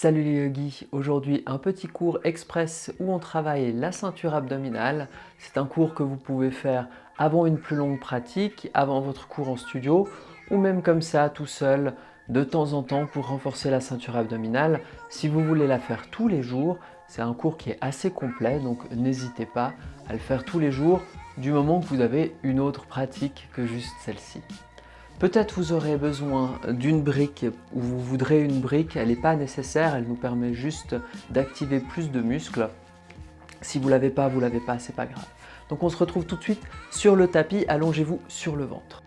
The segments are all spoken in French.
Salut les yogis, aujourd'hui un petit cours express où on travaille la ceinture abdominale. C'est un cours que vous pouvez faire avant une plus longue pratique, avant votre cours en studio ou même comme ça tout seul de temps en temps pour renforcer la ceinture abdominale. Si vous voulez la faire tous les jours, c'est un cours qui est assez complet donc n'hésitez pas à le faire tous les jours du moment que vous avez une autre pratique que juste celle-ci. Peut-être vous aurez besoin d'une brique ou vous voudrez une brique, elle n'est pas nécessaire, elle nous permet juste d'activer plus de muscles. Si vous ne l'avez pas, c'est pas grave. Donc on se retrouve tout de suite sur le tapis, allongez-vous sur le ventre.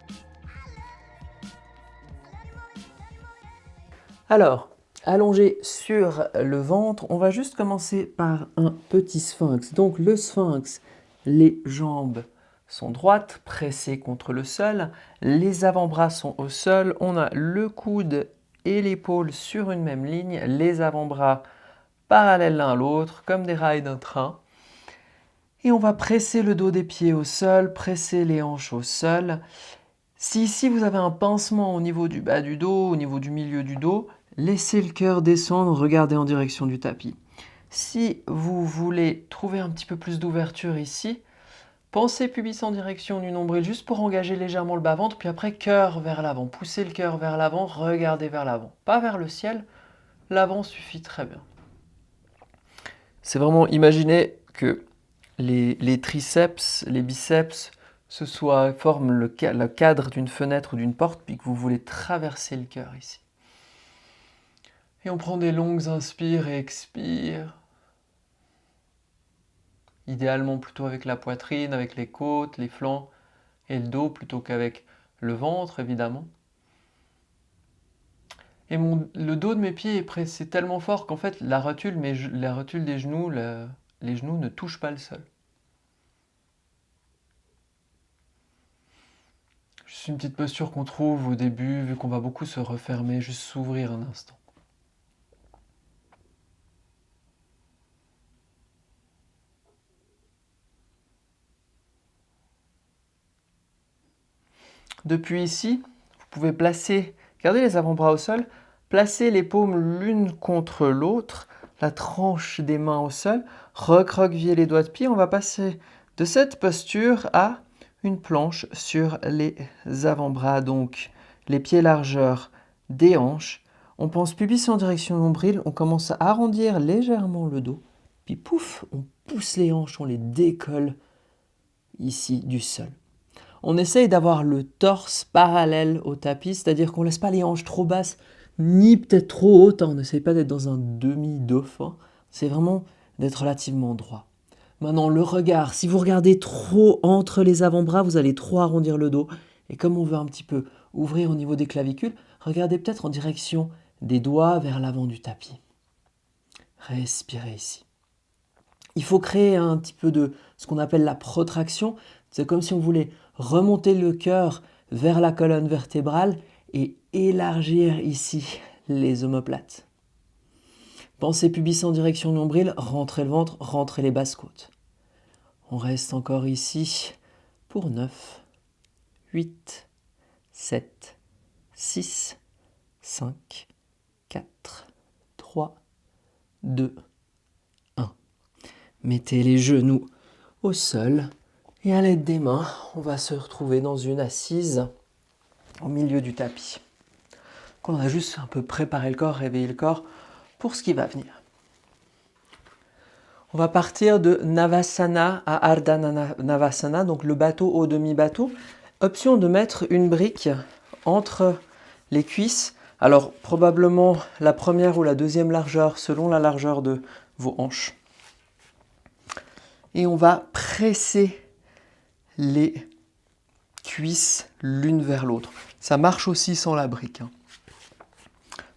Alors, allongé sur le ventre, on va juste commencer par un petit sphinx. Donc le sphinx, les jambes sont droites, pressées contre le sol, les avant-bras sont au sol, on a le coude et l'épaule sur une même ligne, les avant-bras parallèles l'un à l'autre, comme des rails d'un train. Et on va presser le dos des pieds au sol, presser les hanches au sol. Si ici vous avez un pincement au niveau du bas du dos, au niveau du milieu du dos, laissez le cœur descendre, regardez en direction du tapis. Si vous voulez trouver un petit peu plus d'ouverture ici, pensez pubis en direction du nombril juste pour engager légèrement le bas-ventre, puis après cœur vers l'avant. Poussez le cœur vers l'avant, regardez vers l'avant. Pas vers le ciel, l'avant suffit très bien. C'est vraiment imaginer que les triceps, les biceps, forment le cadre d'une fenêtre ou d'une porte, puis que vous voulez traverser le cœur ici. Et on prend des longues inspires et expires. Idéalement plutôt avec la poitrine, avec les côtes, les flancs et le dos, plutôt qu'avec le ventre évidemment. Et le dos de mes pieds est pressé tellement fort qu'en fait la rotule des genoux, les genoux ne touchent pas le sol. C'est une petite posture qu'on trouve au début, vu qu'on va beaucoup se refermer, juste s'ouvrir un instant. Depuis ici, vous pouvez gardez les avant-bras au sol, placez les paumes l'une contre l'autre, la tranche des mains au sol, recroquevillez les doigts de pied. On va passer de cette posture à une planche sur les avant-bras, donc les pieds largeur des hanches. On pense pubis en direction nombril, on commence à arrondir légèrement le dos, puis pouf, on pousse les hanches, on les décolle ici du sol. On essaye d'avoir le torse parallèle au tapis, c'est-à-dire qu'on ne laisse pas les hanches trop basses, ni peut-être trop hautes. On n'essaye pas d'être dans un demi-dauphin, c'est vraiment d'être relativement droit. Maintenant, le regard. Si vous regardez trop entre les avant-bras, vous allez trop arrondir le dos. Et comme on veut un petit peu ouvrir au niveau des clavicules, regardez peut-être en direction des doigts vers l'avant du tapis. Respirez ici. Il faut créer un petit peu de ce qu'on appelle la protraction. C'est comme si on voulait remonter le cœur vers la colonne vertébrale et élargir ici les omoplates. Pensez pubis en direction nombril, rentrez le ventre, rentrez les basses côtes. On reste encore ici pour 9, 8, 7, 6, 5, 4, 3, 2, 1. Mettez les genoux au sol et à l'aide des mains, on va se retrouver dans une assise au milieu du tapis. On a juste un peu préparé le corps, réveillé le corps pour ce qui va venir. On va partir de Navasana à Ardha Navasana, donc le bateau au demi-bateau. Option de mettre une brique entre les cuisses. Alors probablement la première ou la deuxième largeur selon la largeur de vos hanches. Et on va presser les cuisses l'une vers l'autre. Ça marche aussi sans la brique.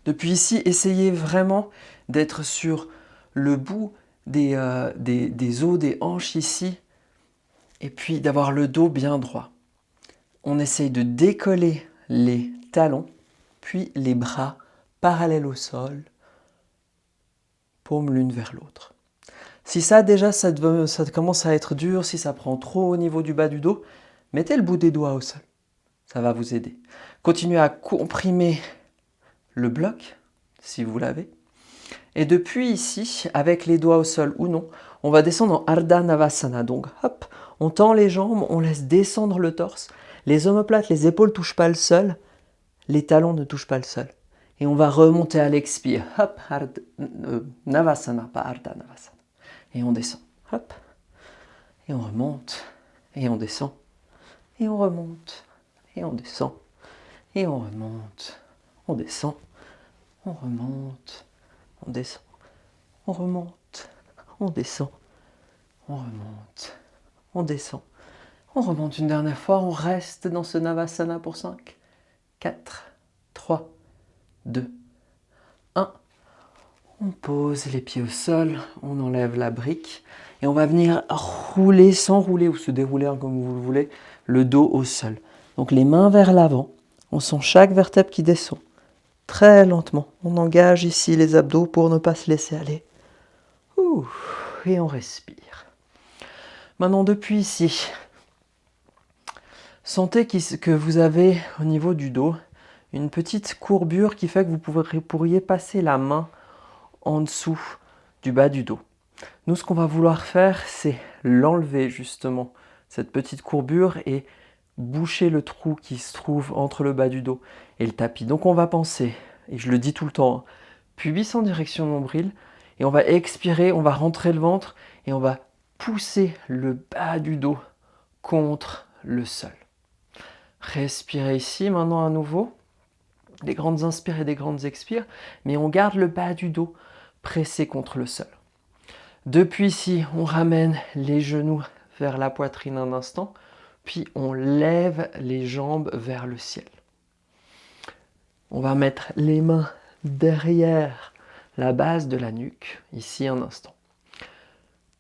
Depuis ici, essayez vraiment d'être sur le bout des os des hanches ici et puis d'avoir le dos bien droit. On essaye de décoller les talons, puis les bras parallèles au sol, paumes l'une vers l'autre. Si ça déjà ça commence à être dur, si ça prend trop au niveau du bas du dos, mettez le bout des doigts au sol. Ça va vous aider. Continuez à comprimer le bloc, si vous l'avez. Et depuis ici, avec les doigts au sol ou non, on va descendre en Ardha Navasana. Donc, hop, on tend les jambes, on laisse descendre le torse. Les omoplates, les épaules ne touchent pas le sol. Les talons ne touchent pas le sol. Et on va remonter à l'expire. Hop, Navasana, pas Ardha Navasana. Et on descend. Hop. Et on remonte. Et on descend. Et on remonte. Et on descend. Et on remonte. On descend. On remonte. On descend. On remonte. On descend. On remonte. On descend. On remonte une dernière fois. On reste dans ce Navasana pour 5, 4, 3, 2, 1. On pose les pieds au sol, on enlève la brique et on va venir rouler, s'enrouler ou se dérouler comme vous le voulez, le dos au sol. Donc les mains vers l'avant, on sent chaque vertèbre qui descend très lentement. On engage ici les abdos pour ne pas se laisser aller. Ouh, et on respire. Maintenant depuis ici, sentez que vous avez au niveau du dos une petite courbure qui fait que vous pourriez passer la main en dessous du bas du dos. Nous, ce qu'on va vouloir faire, c'est l'enlever justement, cette petite courbure, et boucher le trou qui se trouve entre le bas du dos et le tapis. Donc on va penser, et je le dis tout le temps, pubis en direction nombril, et on va expirer, on va rentrer le ventre, et on va pousser le bas du dos contre le sol. Respirez ici maintenant à nouveau, des grandes inspires et des grandes expires, mais on garde le bas du dos pressé contre le sol. Depuis ici, on ramène les genoux vers la poitrine un instant, puis on lève les jambes vers le ciel. On va mettre les mains derrière la base de la nuque, ici un instant.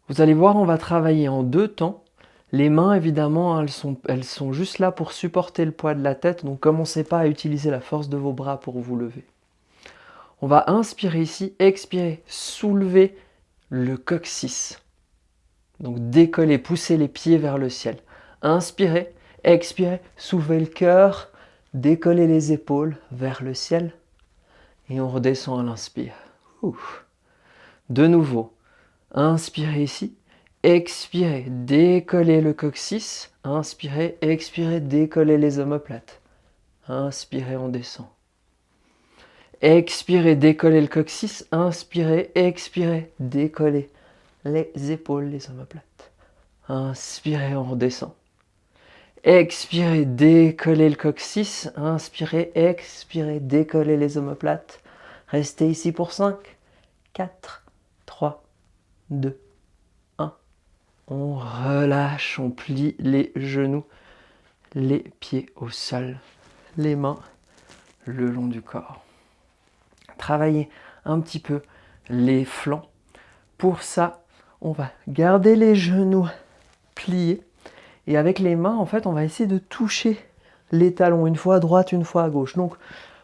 Vous allez voir, on va travailler en 2 temps. Les mains, évidemment, elles sont juste là pour supporter le poids de la tête, donc commencez pas à utiliser la force de vos bras pour vous lever. On va inspirer ici, expirer, soulever le coccyx. Donc décoller, pousser les pieds vers le ciel. Inspirez, expirez, soulevez le cœur, décollez les épaules vers le ciel. Et on redescend à l'inspire. De nouveau, inspirez ici, expirez, décollez le coccyx. Inspirez, expirez, décollez les omoplates. Inspirez, on descend. Expirez, décollez le coccyx. Inspirez, expirez, décollez les épaules, les omoplates. Inspirez, on redescend. Expirez, décollez le coccyx. Inspirez, expirez, décollez les omoplates. Restez ici pour 5, 4, 3, 2, 1. On relâche, on plie les genoux, les pieds au sol, les mains le long du corps. Travaillez un petit peu les flancs. Pour ça, on va garder les genoux pliés et avec les mains, en fait, on va essayer de toucher les talons, une fois à droite, une fois à gauche. Donc,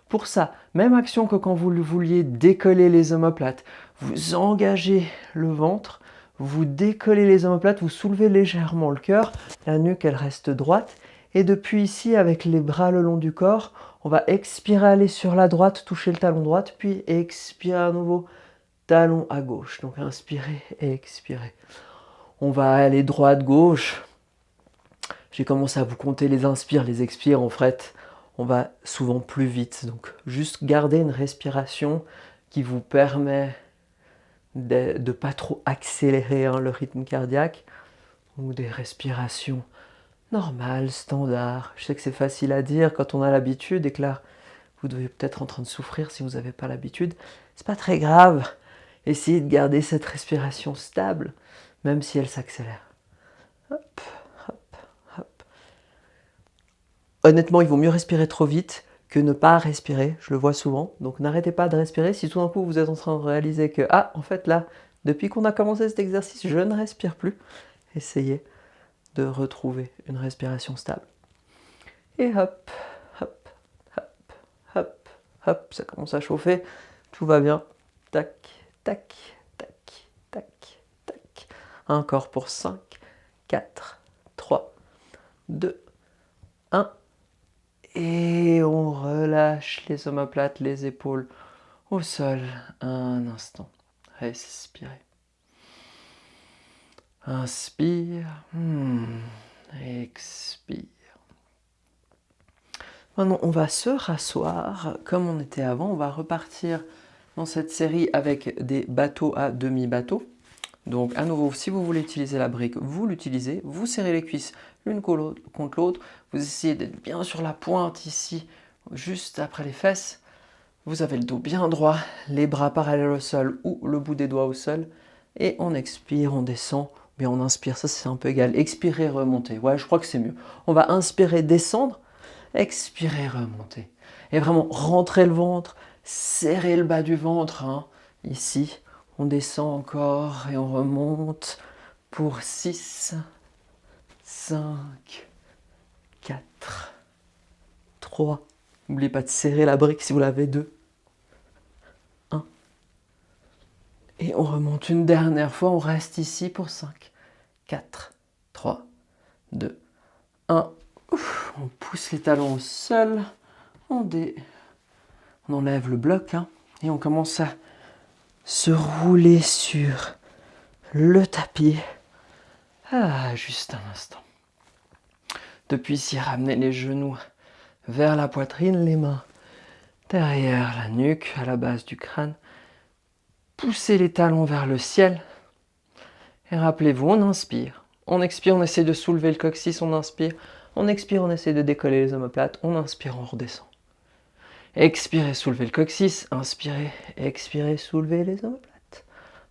pour ça, même action que quand vous vouliez décoller les omoplates. Vous engagez le ventre, vous décollez les omoplates, vous soulevez légèrement le cœur, la nuque, elle reste droite. Et depuis ici, avec les bras le long du corps, on va expirer, aller sur la droite, toucher le talon droit, puis expirer à nouveau, talon à gauche. Donc inspirez et expirez. On va aller droite-gauche. J'ai commencé à vous compter les inspires, les expires. En fait, on va souvent plus vite. Donc juste garder une respiration qui vous permet de ne pas trop accélérer le rythme cardiaque. Ou des respirations normales, standards. Je sais que c'est facile à dire quand on a l'habitude et que là, vous devez peut-être en train de souffrir si vous n'avez pas l'habitude. C'est pas très grave. Essayez de garder cette respiration stable, même si elle s'accélère. Hop, hop, hop. Honnêtement, il vaut mieux respirer trop vite que ne pas respirer. Je le vois souvent. Donc n'arrêtez pas de respirer. Si tout d'un coup vous êtes en train de réaliser que, ah, en fait là, depuis qu'on a commencé cet exercice, je ne respire plus, essayez de retrouver une respiration stable. Et hop, hop, hop, hop, hop, ça commence à chauffer, tout va bien. Tac, tac, tac, tac, tac. Encore pour 5, 4, 3, 2, 1. Et on relâche les omoplates, les épaules au sol un instant. respirez. Inspire, expire. Maintenant, on va se rasseoir comme on était avant. On va repartir dans cette série avec des bateaux à demi-bateaux. Donc, à nouveau, si vous voulez utiliser la brique, vous l'utilisez. Vous serrez les cuisses l'une contre l'autre. Vous essayez d'être bien sur la pointe ici, juste après les fesses. Vous avez le dos bien droit, les bras parallèles au sol ou le bout des doigts au sol. Et on expire, on descend. Bien, on inspire, ça c'est un peu égal. Expirer, remonter. Ouais, je crois que c'est mieux. On va inspirer, descendre. Expirer, remonter. Et vraiment, rentrer le ventre, serrer le bas du ventre. Ici, on descend encore et on remonte pour 6, 5, 4, 3. N'oubliez pas de serrer la brique si vous l'avez, 2, 1. Et on remonte une dernière fois, on reste ici pour 5, 4, 3, 2, 1. Ouf, on pousse les talons au sol, on enlève le bloc et on commence à se rouler sur le tapis. Juste un instant. Depuis ici, ramenez les genoux vers la poitrine, les mains derrière la nuque, à la base du crâne. Poussez les talons vers le ciel. Et rappelez-vous, on inspire. On expire, on essaie de soulever le coccyx, on inspire. On expire, on essaie de décoller les omoplates. On inspire, on redescend. Expirez, soulevez le coccyx. Inspirez, expirez, soulevez les omoplates.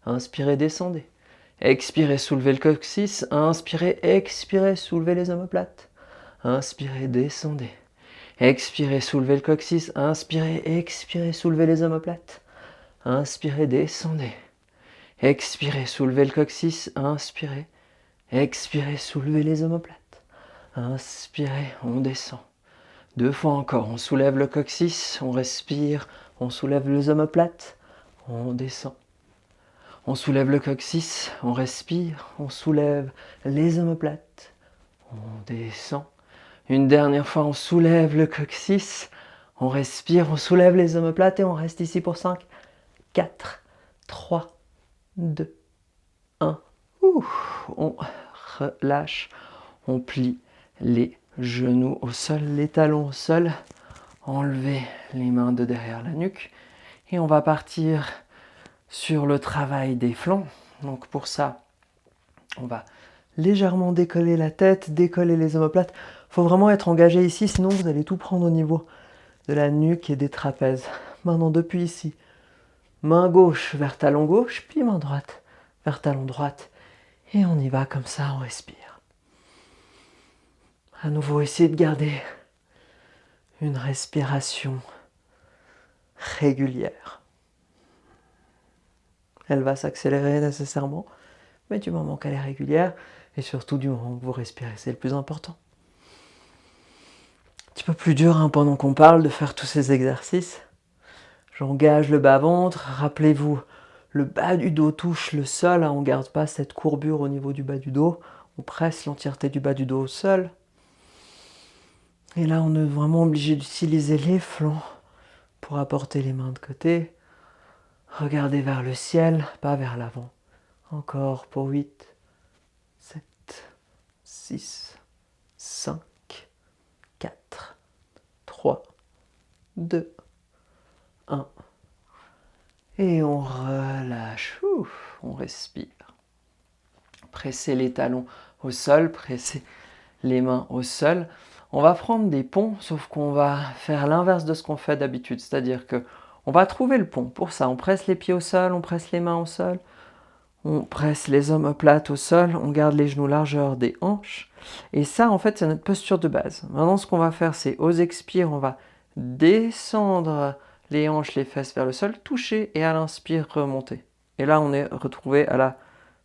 Inspirez, descendez. Expirez, soulevez le coccyx. Inspirez, expirez, soulevez les omoplates. Inspirez, descendez. Expirez, soulevez le coccyx. Inspirez, expirez, soulevez les omoplates. Inspirez, descendez. Expirez, soulevez le coccyx. Inspirez. Expirez, soulevez les omoplates. Inspirez, on descend. 2 fois encore, on soulève le coccyx, on respire, on soulève les omoplates, on descend. On soulève le coccyx, on respire, on soulève les omoplates, on descend. Une dernière fois, on soulève le coccyx, on respire, on soulève les omoplates et on reste ici pour 5, 4, 3, 2, 1. On relâche, on plie les genoux au sol, les talons au sol. Enlevez les mains de derrière la nuque et on va partir sur le travail des flancs. Donc pour ça, on va légèrement décoller la tête, décoller les omoplates. Il faut vraiment être engagé ici, sinon vous allez tout prendre au niveau de la nuque et des trapèzes. Maintenant, depuis ici, main gauche vers talon gauche, puis main droite vers talon droite. Et on y va comme ça, on respire. À nouveau, essayez de garder une respiration régulière. Elle va s'accélérer nécessairement, mais du moment qu'elle est régulière, et surtout du moment que vous respirez, c'est le plus important. Un petit peu plus dur pendant qu'on parle de faire tous ces exercices. J'engage le bas-ventre, rappelez-vous, le bas du dos touche le sol, on ne garde pas cette courbure au niveau du bas du dos, on presse l'entièreté du bas du dos au sol. Et là, on est vraiment obligé d'utiliser les flancs pour apporter les mains de côté. Regardez vers le ciel, pas vers l'avant. Encore pour 8, 7, 6, 5, 4, 3, 2, 1. Et on relâche, on respire. Pressez les talons au sol, pressez les mains au sol. On va prendre des ponts, sauf qu'on va faire l'inverse de ce qu'on fait d'habitude. C'est-à-dire que on va trouver le pont. Pour ça, on presse les pieds au sol, on presse les mains au sol, on presse les omoplates au sol, on garde les genoux largeur des hanches. Et ça, en fait, c'est notre posture de base. Maintenant, ce qu'on va faire, c'est aux expires, on va descendre les hanches, les fesses vers le sol, toucher et à l'inspire, remonter. Et là, on est retrouvé à la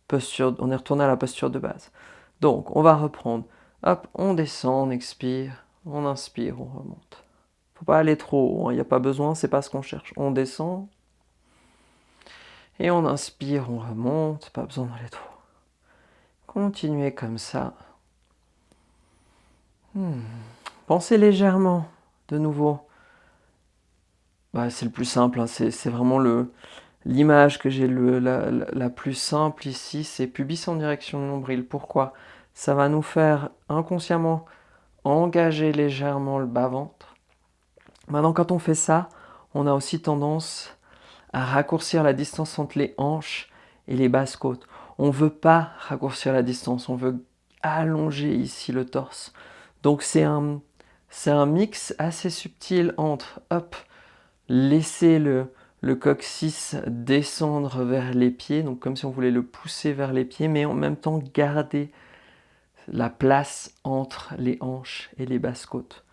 posture, on est retourné à la posture de base. Donc, on va reprendre. Hop, on descend, on expire, on inspire, on remonte. Faut pas aller trop haut, il n'y a pas besoin, c'est pas ce qu'on cherche. On descend et on inspire, on remonte, pas besoin d'aller trop. Continuez comme ça. Pensez légèrement, de nouveau. C'est le plus simple, c'est vraiment L'image que j'ai la plus simple ici, c'est pubis en direction du nombril. Pourquoi? Ça va nous faire inconsciemment engager légèrement le bas-ventre. Maintenant, quand on fait ça, on a aussi tendance à raccourcir la distance entre les hanches et les basses côtes. On ne veut pas raccourcir la distance, on veut allonger ici le torse. Donc c'est un mix assez subtil entre, hop, laisser le coccyx descendre vers les pieds, donc comme si on voulait le pousser vers les pieds, mais en même temps garder la place entre les hanches et les basses côtes.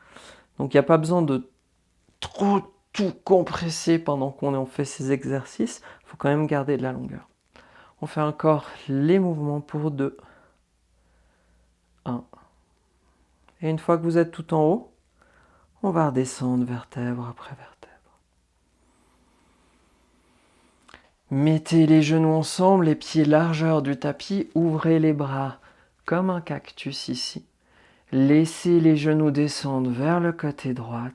Donc il n'y a pas besoin de trop tout compresser pendant qu'on fait ces exercices, il faut quand même garder de la longueur. On fait encore les mouvements pour 2, 1. Et une fois que vous êtes tout en haut, on va redescendre vertèbre après vertèbre. Mettez les genoux ensemble, les pieds largeur du tapis, ouvrez les bras comme un cactus ici. Laissez les genoux descendre vers le côté droit,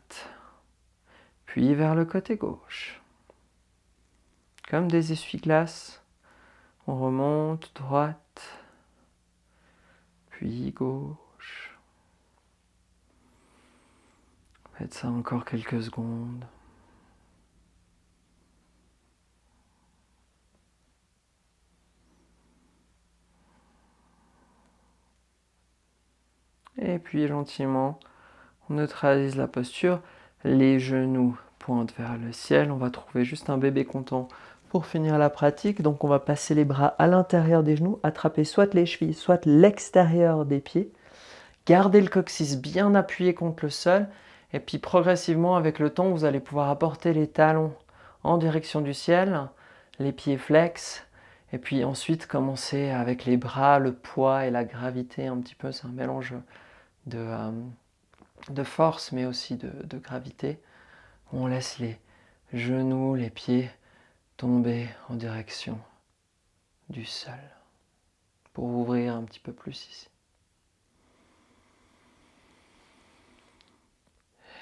puis vers le côté gauche. Comme des essuie-glaces, on remonte droite, puis gauche. Faites ça encore quelques secondes. Et puis gentiment, on neutralise la posture. Les genoux pointent vers le ciel. On va trouver juste un bébé content pour finir la pratique. Donc on va passer les bras à l'intérieur des genoux, attraper soit les chevilles, soit l'extérieur des pieds. Gardez le coccyx bien appuyé contre le sol. Et puis progressivement, avec le temps, vous allez pouvoir apporter les talons en direction du ciel, les pieds flex. Et puis ensuite, commencer avec les bras, le poids et la gravité un petit peu. C'est un mélange de force, mais aussi de gravité. On laisse les genoux, les pieds tomber en direction du sol pour ouvrir un petit peu plus ici.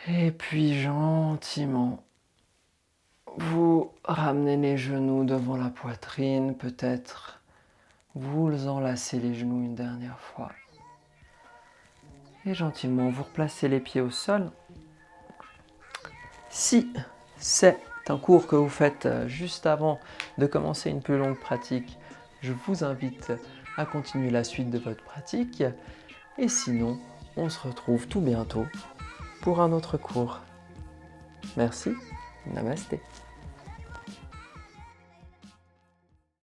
Et puis gentiment, vous ramenez les genoux devant la poitrine, peut-être vous enlacez les genoux une dernière fois. Et gentiment, vous replacez les pieds au sol. Si c'est un cours que vous faites juste avant de commencer une plus longue pratique, je vous invite à continuer la suite de votre pratique. Et sinon, on se retrouve tout bientôt pour un autre cours. Merci, namasté.